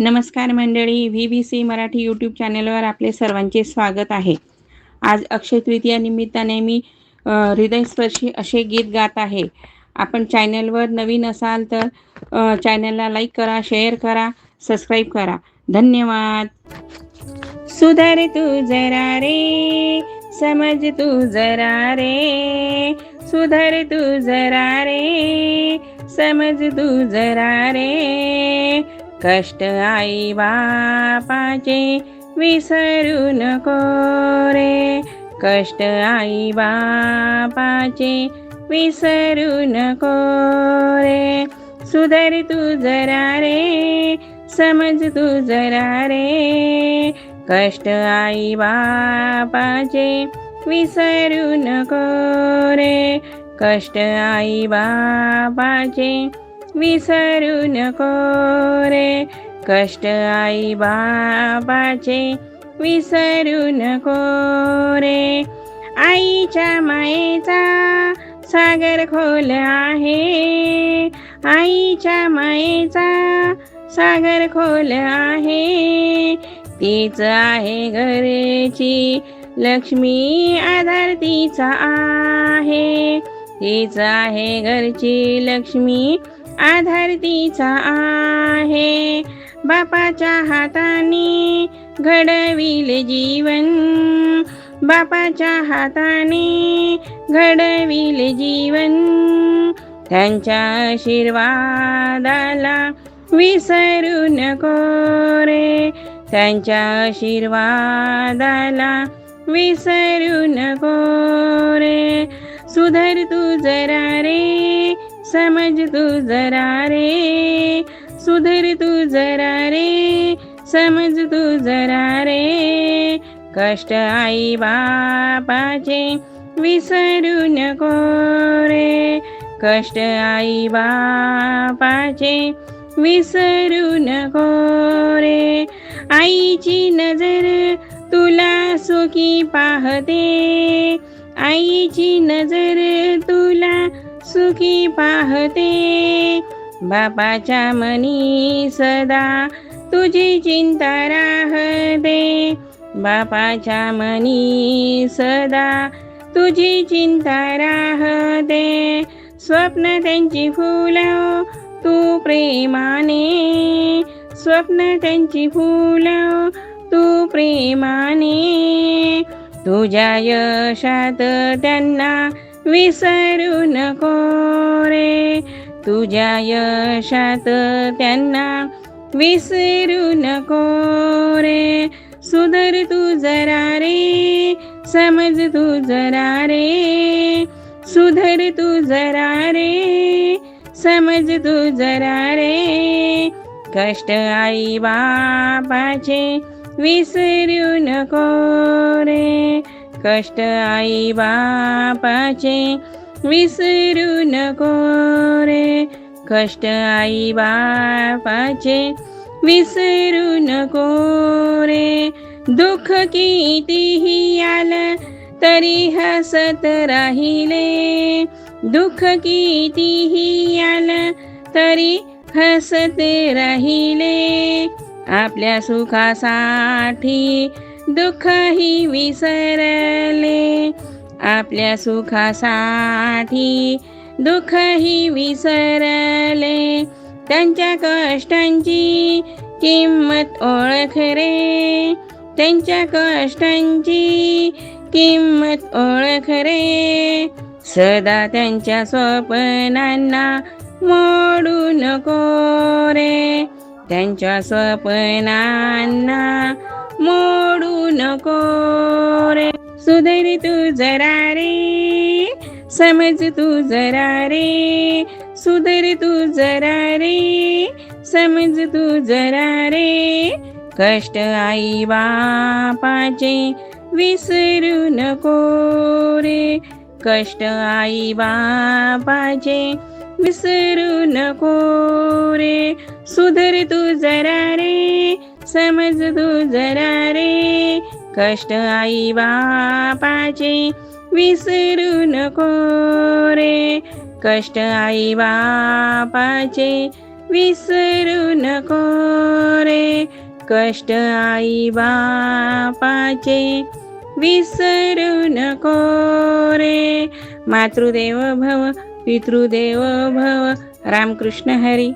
नमस्कार मंडळी, VBC Marathi YouTube चॅनलवर आपले सर्वांचे स्वागत आहे. आज अक्षय तृतीया निमित्ताने मी हृदयस्पर्शी असे गीत गात आहे. आपण चॅनलवर नवीन असाल तर चॅनलला लाईक करा, शेअर करा, सबस्क्राईब करा. धन्यवाद. सुधर तू जरा रे, समज तू जरा रे, सुधर तू जरा रे, समज तू जरा रे. कष्ट आई बापाचे विसरू नको रे, कष्ट आई बापाचे विसरू नको रे. सुधर तू जरा रे, समज तू जरा रे, कष्ट आई बापाचे विसरू नको रे, कष्ट आई बापाचे विसरू नको रे, कष्ट आई बाबाचे विसरू नको रे. आईच्या मायेचा सागर खोल आहे, आईच्या मायेचा सागर खोल आहे. तीच आहे घरची लक्ष्मी, आधार तिचा आहे. तीच आहे घरची लक्ष्मी, आधार तिचा आहे. बापाच्या हाताने घडविले जीवन, बापाच्या हाताने घडविले जीवन. त्यांच्या आशीर्वादाला विसरू नको रे, त्यांच्या आशीर्वादाला विसरू नको रे. सुधर तू जरा रे, समज तू जरा रे, सुधर तू जरा रे, समज तू जरा रे. कष्ट आई बापाचे विसरू नको रे, कष्ट आई बापाचे विसरू नको रे. आईची नजर तुला सुखी पाहते, आईची नजर तुला सुखी पाहते. बापाच्या मनी सदा तुझी चिंता राहते, बापाच्या मनी सदा तुझी चिंता राहते. स्वप्न त्यांची फुलव तू प्रेमाने, स्वप्न त्यांची फुलव तू प्रेमाने. तुझ्या यशात त्यांना विसरू नको रे, तुझ्या यशात त्यांना विसरू नको रे. सुधर तू जरा रे, समज तू जरा रे, सुधर तू जरा रे, समज तू जरा रे. कष्ट आई बापाचे विसरू नको रे, कष्ट आई बापाचे विसरू नको रे, कष्ट आई बापाचे विसरू नको रे. दुःख कितीही आलं तरी हसत राहिले, दुःख कितीही आलं तरी हसत राहिले. आपल्या सुखासाठी दुःखही विसरले, आपल्या सुखासाठी दुःखही विसरले. त्यांच्या कष्टांची किंमत ओळख रे, त्यांच्या कष्टांची किंमत ओळख रे. सदा त्यांच्या स्वप्नांना मोडू नको रे, त्यांच्या स्वप्नांना मोडू नको रे. सुधर तू जरा रे, समज तू जरा रे, सुधर तू जरा रे, समज तू जरा रे. कष्ट आई बापाचे विसरू नको रे, कष्ट आई बापाचे विसरू नको रे. सुधर तू जरा रे, समज तू जरा रे, कष्ट आई बापाचे विसरू नको रे, कष्ट आई बापाचे विसरू नको रे. कष्ट आई बापाचे विसरू नको रे. मातृदेव भव पितृदेव भव. रामकृष्ण हरी.